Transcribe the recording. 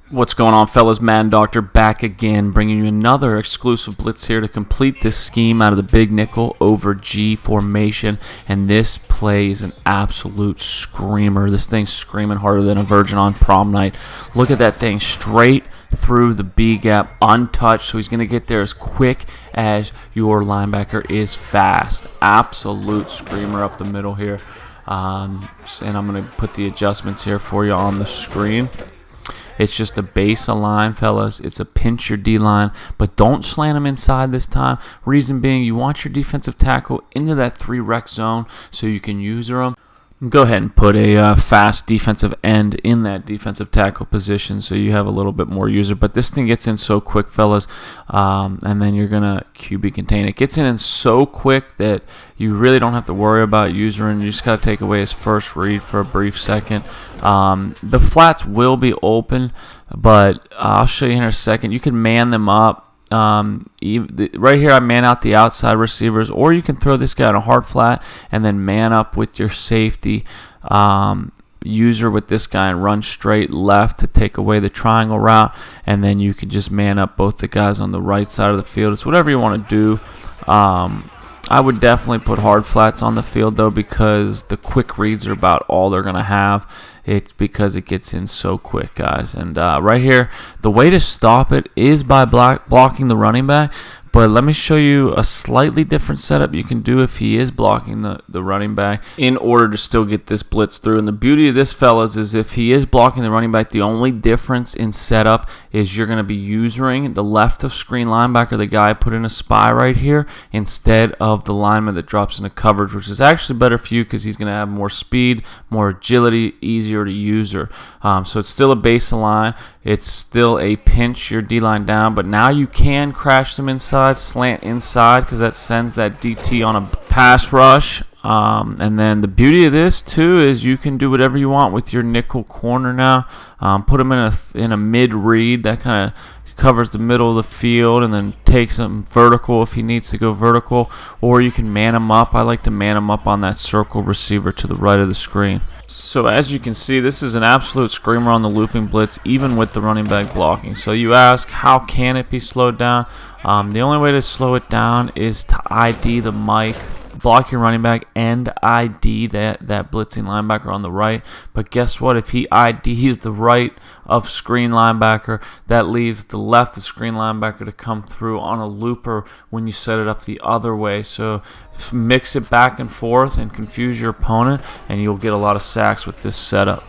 What's going on, fellas? Madden Doctor back again, bringing you another exclusive blitz here to complete this scheme out of the big nickel over G formation. And this play is an absolute screamer. This thing's screaming harder than a virgin on prom night. Look at that thing straight through the B gap, untouched. So he's going to get there as quick as your linebacker is fast. Absolute screamer up the middle here. And I'm going to put the adjustments here for you on the screen. It's just a base line, fellas. It's a pinch your D-line, but don't slant them inside this time. Reason being, you want your defensive tackle into that 3-rec zone so you can use them. Go ahead and put a fast defensive end in that defensive tackle position so you have a little bit more user. But this thing gets in so quick, fellas, and then you're going to QB contain. It gets in so quick that you really don't have to worry about user, and you just got to take away his first read for a brief second. The flats will be open, but I'll show you in a second. You can man them up. Right here I man out the outside receivers, or you can throw this guy in a hard flat and then man up with your safety user with this guy and run straight left to take away the triangle route, and then you can just man up both the guys on the right side of the field. It's whatever you want to do. I would definitely put hard flats on the field, though, because the quick reads are about all they're going to have. It's because it gets in so quick, guys. And right here, the way to stop it is by blocking the running back. But let me show you a slightly different setup you can do if he is blocking the running back in order to still get this blitz through. And the beauty of this, fellas, is if he is blocking the running back, the only difference in setup is you're going to be using the left of screen linebacker, the guy put in a spy right here, instead of the lineman that drops into coverage, which is actually better for you because he's going to have more speed, more agility, easier to use her. So it's still a base line. It's still a pinch your D-line down, but now you can crash them inside, slant inside, because that sends that DT on a pass rush. And then the beauty of this too is you can do whatever you want with your nickel corner now. Put them in a mid read that kind of covers the middle of the field, and then takes them vertical if he needs to go vertical, or you can man them up. I like to man them up on that circle receiver to the right of the screen. So as you can see, this is an absolute screamer on the looping blitz, even with the running back blocking. So you ask, how can it be slowed down? The only way to slow it down is to ID the mic, block your running back, and ID that blitzing linebacker on the right. But guess what? If he IDs the right of screen linebacker, that leaves the left of screen linebacker to come through on a looper when you set it up the other way. So mix it back and forth and confuse your opponent, and you'll get a lot of sacks with this setup.